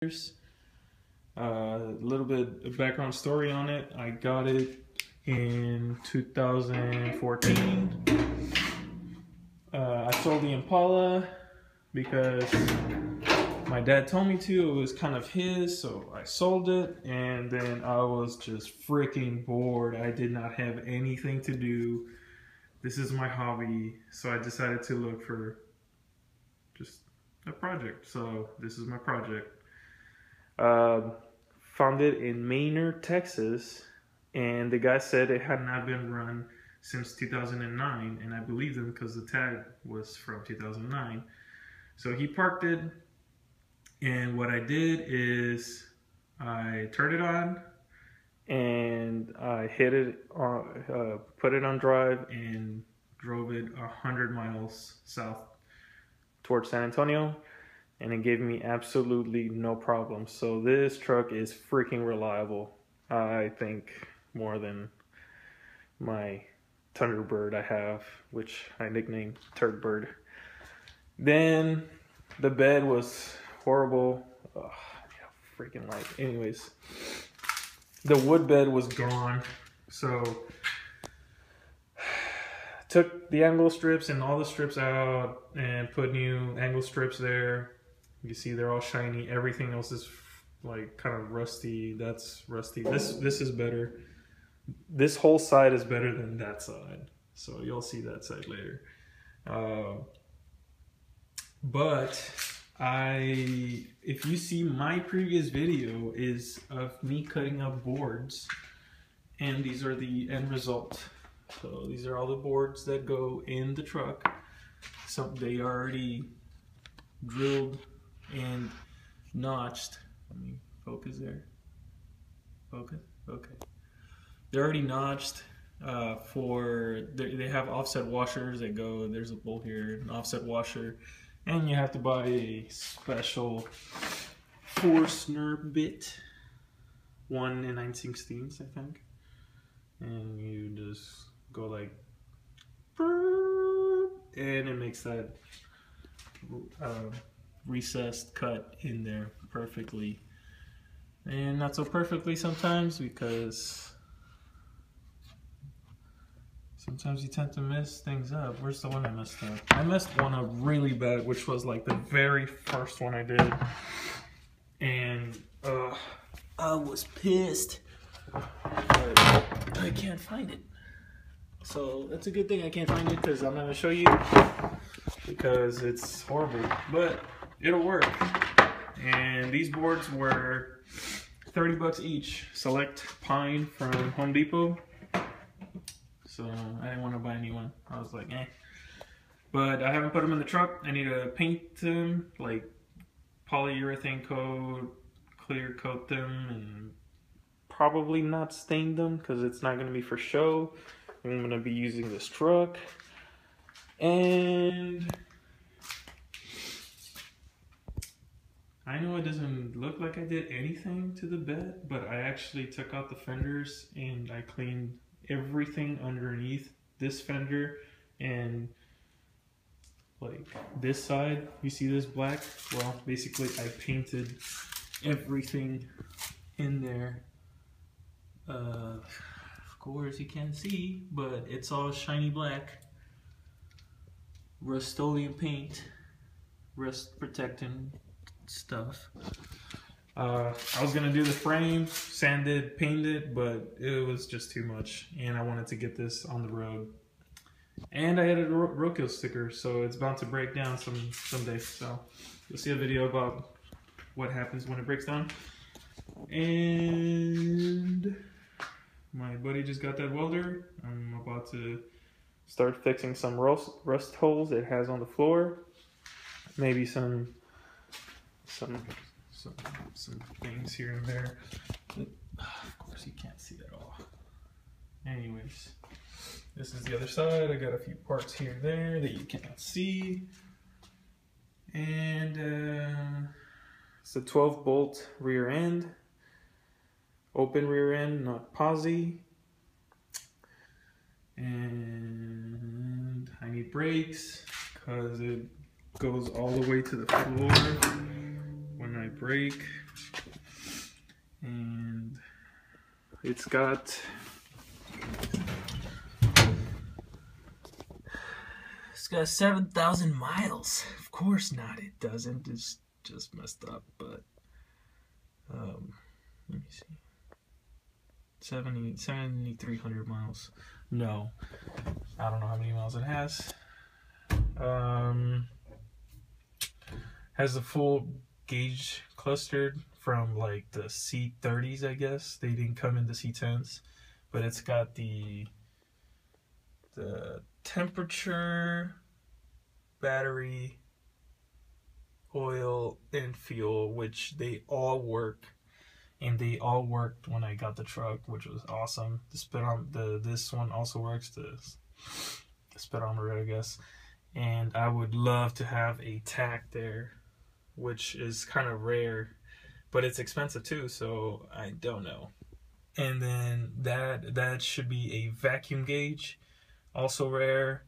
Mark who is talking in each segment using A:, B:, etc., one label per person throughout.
A: A little bit of background story on it. I got it in 2014. I sold the Impala because my dad told me to. It was kind of his, so I sold it, and then I was just freaking bored. I did not have anything to do. This is my hobby, so I decided to look for just a project. So this is my project. Found it in Maynard, Texas, and the guy said it had not been run since 2009, and I believed him because the tag was from 2009. So he parked it, and what I did is I turned it on and I hit it on, put it on drive and drove it 100 miles south towards San Antonio, and it gave me absolutely no problem. So this truck is freaking reliable. I think more than my Thunderbird I have, which I nicknamed Turd Bird. Then the bed was horrible. Ugh, freaking light. Anyways, the wood bed was gone, so took the angle strips and all the strips out and put new angle strips there. You see they're all shiny. Everything else is like kind of rusty. That's rusty. This is better. This whole side is better than that side, so you'll see that side later. But if you see my previous video is of me cutting up boards, and these are the end result. So these are all the boards that go in the truck. So they are already drilled and notched. Let me focus there. Focus. Okay. They're already notched. They have offset washers that go. There's a bolt here, an offset washer, and you have to buy a special Forstner bit, 1 9/16, I think, and you just go like, and it makes that recessed cut in there perfectly, and not so perfectly sometimes, because sometimes you tend to mess things up. Where's the one I messed up? I messed one up really bad, which was like the very first one I did, and I was pissed, but I can't find it. So that's a good thing I can't find it, because I'm not gonna show you because it's horrible, but it'll work. And these boards were 30 bucks each. Select pine from Home Depot. So I didn't want to buy a new one. I was like, eh. But I haven't put them in the truck. I need to paint them, like polyurethane coat, clear coat them, and probably not stain them because it's not going to be for show. I'm going to be using this truck. And I know it doesn't look like I did anything to the bed, but I actually took out the fenders and I cleaned everything underneath this fender, and like this side, you see this black? Well, basically I painted everything in there. Of course you can't see, but it's all shiny black. Rust-Oleum paint, rust protecting stuff. I was gonna do the frame, sand it, paint it, but it was just too much, and I wanted to get this on the road. And I added a roadkill sticker, so it's bound to break down someday. So you'll see a video about what happens when it breaks down. And my buddy just got that welder. I'm about to start fixing some rust holes it has on the floor. Maybe some things here and there. But, of course you can't see it all. Anyways, this is the other side. I got a few parts here and there that you cannot see. And it's a 12 bolt rear end. Open rear end, not posi. And I need brakes because it goes all the way to the floor when I my brake, and it's got 7,000 miles. Of course not, it doesn't. It's just messed up, but let me see. 7,300 miles. No, I don't know how many miles it has. Has the full gauge clustered from like the C30s, I guess. They didn't come in the C10s, but it's got the temperature, battery, oil, and fuel, which they all work. And they all worked when I got the truck, which was awesome. This one also works, the speedometer, I guess. And I would love to have a tach there, which is kind of rare, but it's expensive too, so I don't know. And then that should be a vacuum gauge, also rare,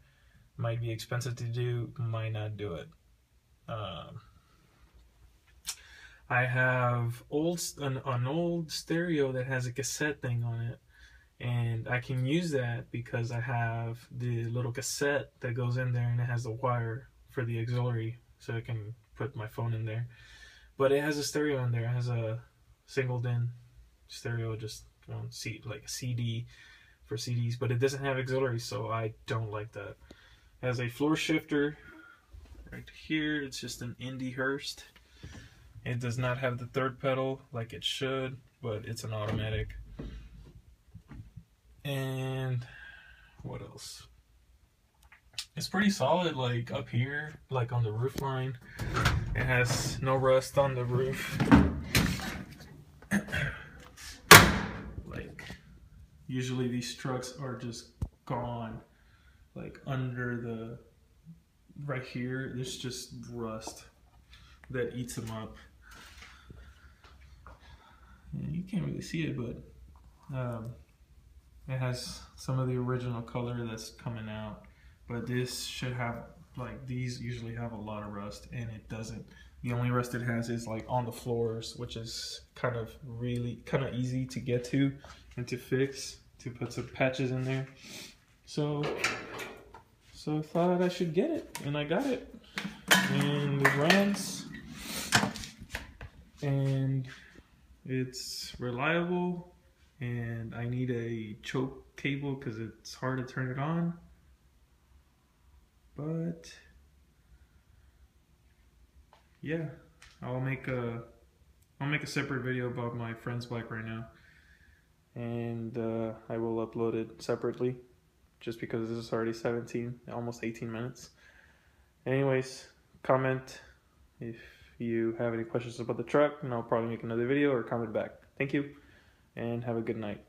A: might be expensive to do, might not do it. I have an old stereo that has a cassette thing on it, and I can use that because I have the little cassette that goes in there, and it has the wire for the auxiliary, so I can put my phone in there. But it has a stereo in there. It has a single-in stereo, just one seat, like a CD for CDs, but it doesn't have auxiliary, so I don't like that. It has a floor shifter right here. It's just an Indy Hurst. It does not have the third pedal like it should, but it's an automatic. And what else? It's pretty solid, like up here, like on the roof line. It has no rust on the roof. Like, usually these trucks are just gone. Like under the, right here, there's just rust that eats them up. And you can't really see it, but it has some of the original color that's coming out. But this should have, like, these usually have a lot of rust, and it doesn't. The only rust it has is like on the floors, which is kind of easy to get to and to fix, to put some patches in there. So I thought I should get it, and I got it. And it runs, and it's reliable, and I need a choke cable because it's hard to turn it on. But yeah, I'll make a separate video about my friend's bike right now, and I will upload it separately, just because this is already almost 18 minutes. Anyways, comment if you have any questions about the truck, and I'll probably make another video or comment back. Thank you, and have a good night.